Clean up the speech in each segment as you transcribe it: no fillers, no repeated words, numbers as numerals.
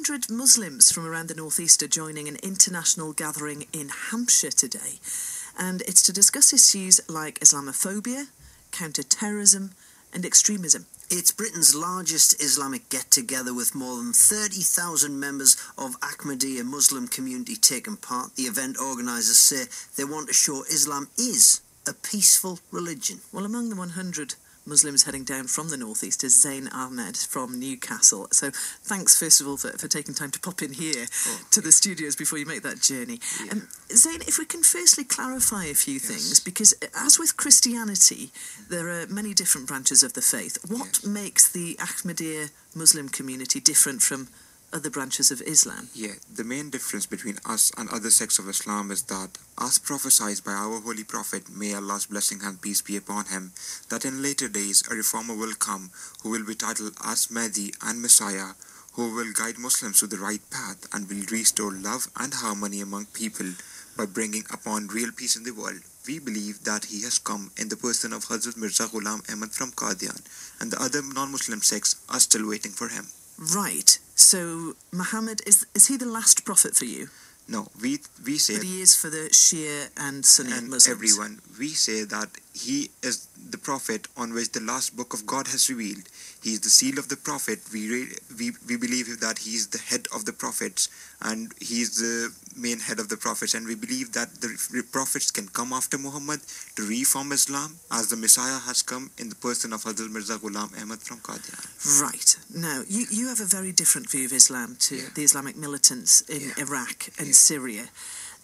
100 Muslims from around the northeast are joining an international gathering in Hampshire today, and it's to discuss issues like Islamophobia, counter-terrorism and extremism. It's Britain's largest Islamic get-together with more than 30,000 members of Ahmadiyya Muslim community taking part. The event organisers say they want to show Islam is a peaceful religion. Well, among the 100 Muslims heading down from the northeast is Zain Ahmad from Newcastle. So thanks, first of all, for taking time to pop in here to the studios before you make that journey. Yeah. Zain, if we can firstly clarify a few things, because as with Christianity, there are many different branches of the faith. What makes the Ahmadiyya Muslim community different from other branches of Islam? Yeah, the main difference between us and other sects of Islam is that, as prophesied by our Holy Prophet, may Allah's blessing and peace be upon him, that in later days a reformer will come who will be titled as Mahdi and Messiah, who will guide Muslims to the right path and will restore love and harmony among people by bringing upon real peace in the world. We believe that he has come in the person of Hazrat Mirza Ghulam Ahmad from Qadian, and the other non-Muslim sects are still waiting for him. Right. So Muhammad, is he the last prophet for you? No, we say... But he is for the Shia and Sunni and Muslims. Everyone. We say that he is the prophet on which the last book of God has revealed. He is the seal of the prophet. We believe that he is the head of the prophets, and he is the main head of the prophets, and we believe that the prophets can come after Muhammad to reform Islam, as the Messiah has come in the person of Hazrat Mirza Ghulam Ahmad from Qadian. Right. Now, you have a very different view of Islam to the Islamic militants in Iraq and Syria.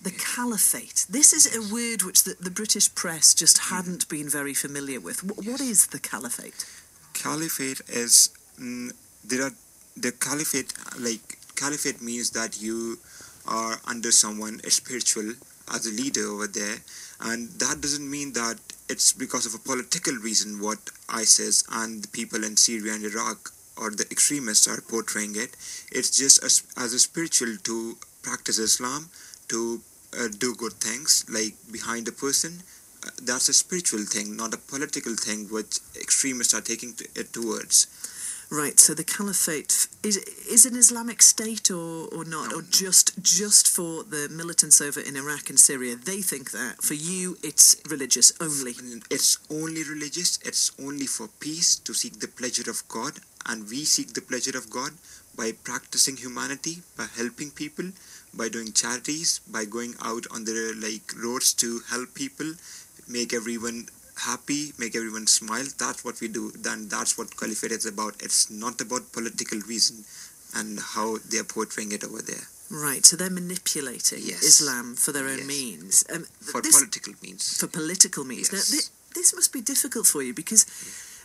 The Caliphate. This is a word which the British press just hadn't been very familiar with. What is the Caliphate? Caliphate is... Caliphate means that you are under someone spiritual as a leader over there, and that doesn't mean that it's because of a political reason what ISIS and the people in Syria and Iraq or the extremists are portraying it. It's just as a spiritual to practice Islam, to do good things, like behind a person. That's a spiritual thing, not a political thing which extremists are taking it towards. Right, so the Caliphate is an Islamic state or not? No, or just for the militants over in Iraq and Syria? They think that. For you, it's religious only. It's only religious. It's only for peace, to seek the pleasure of God. And we seek the pleasure of God by practicing humanity, by helping people, by doing charities, by going out on the roads to help people, make everyone happy, make everyone smile. That's what we do. Then that's what Caliphate is about. It's not about political reason and how they're portraying it over there. Right, so they're manipulating Islam for their own means. For political means. For political means. Yes. Now, this must be difficult for you, because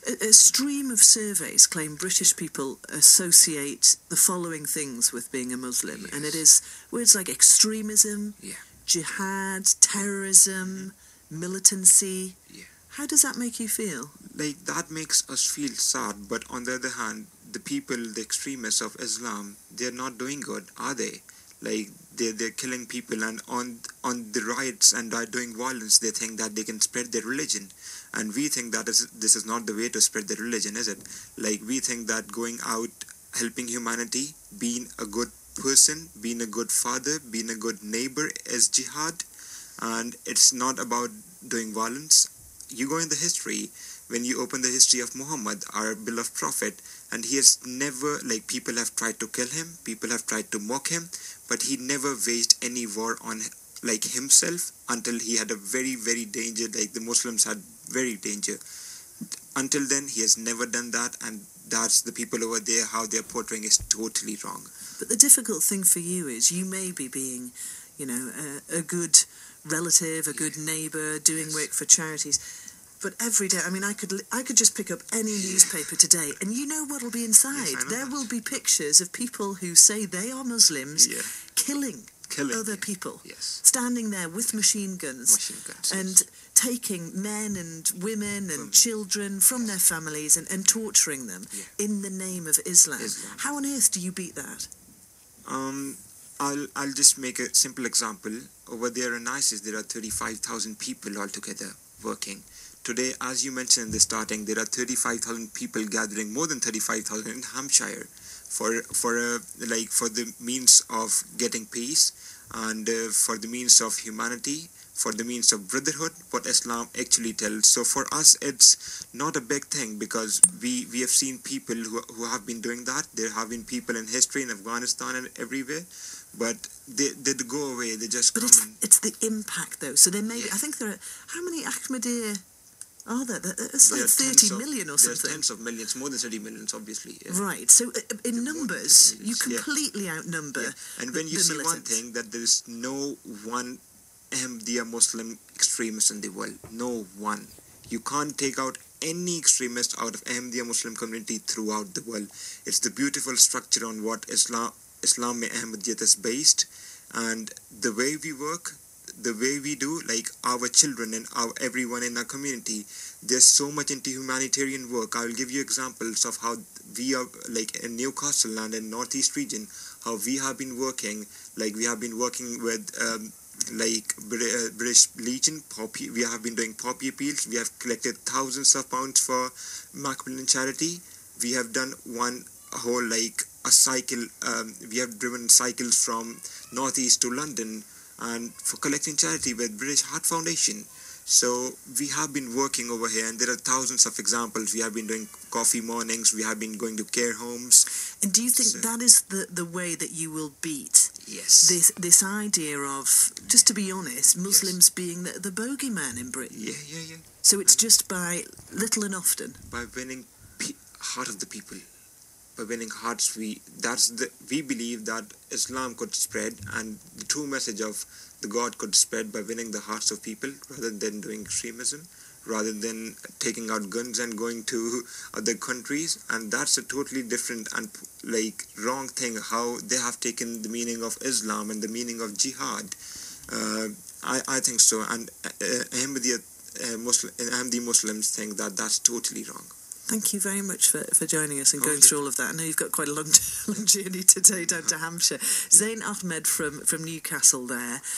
a stream of surveys claim British people associate the following things with being a Muslim, and it is words like extremism, jihad, terrorism, militancy. How does that make you feel? That makes us feel sad, but on the other hand, the people, the extremists of Islam, they're not doing good, are they? They're killing people, and on the riots and are doing violence, they think that they can spread their religion. And we think that this is not the way to spread their religion, is it? We think that going out, helping humanity, being a good person, being a good father, being a good neighbor is jihad. And it's not about doing violence. You go in the history, when you open the history of Muhammad, our beloved prophet, and he has never, people have tried to kill him, people have tried to mock him, but he never waged any war on himself until he had a very, very danger, the Muslims had very danger. Until then, he has never done that, and that's the people over there, how they're portraying is totally wrong. But the difficult thing for you is you may be being, a good relative, a good neighbour, doing work for charities, but every day, I could just pick up any newspaper today, and you know what'll be inside. There will be pictures of people who say they are Muslims killing other people, standing there with machine guns and taking men and women and children from their families and torturing them in the name of Islam. How on earth do you beat that? I'll just make a simple example. Over there in ISIS, there are 35,000 people altogether working. Today, as you mentioned in the starting, there are 35,000 people gathering, more than 35,000 in Hampshire, for the means of getting peace, and for the means of humanity, for the means of brotherhood, what Islam actually tells. So for us, it's not a big thing, because we have seen people who have been doing that. There have been people in history in Afghanistan and everywhere, but they go away. They just But come. it's the impact, though. So there may be, I think there are, how many Ahmadiyya are there? It's like 30 million or something. There's tens of millions, more than 30 millions, obviously. Yeah. Right. So in numbers, you completely outnumber. Yeah. And when you see militants. one thing, that there is no one Ahmadiyya Muslim extremist in the world. No one. You can't take out any extremist out of Ahmadiyya Muslim community throughout the world. It's the beautiful structure on what Islam Ahmadiyyat is based, and the way we work, the way we do, like our children and everyone in our community, there's so much into humanitarian work. I will give you examples of how we are, like in Newcastle and in Northeast region, how we have been working. Like we have been working with British Legion, poppy. We have been doing poppy appeals. We have collected thousands of pounds for Macmillan charity. We have done one whole a cycle. We have driven cycles from Northeast to London, and for collecting charity with British Heart Foundation. So we have been working over here, and there are thousands of examples. We have been doing coffee mornings. We have been going to care homes. And do you think that is the way that you will beat this idea of, just to be honest, Muslims being the bogeyman in Britain? Yeah. So it's just by little and often? By winning heart of the people. By winning hearts, we believe that Islam could spread, and the true message of the God could spread by winning the hearts of people, rather than doing extremism, rather than taking out guns and going to other countries. And that's a totally different and wrong thing, how they have taken the meaning of Islam and the meaning of jihad. I think so, and Ahmadi Muslims think that that's totally wrong. Thank you very much for joining us and going through all of that. I know you've got quite a long journey today down to Hampshire. Zain Ahmad from Newcastle there.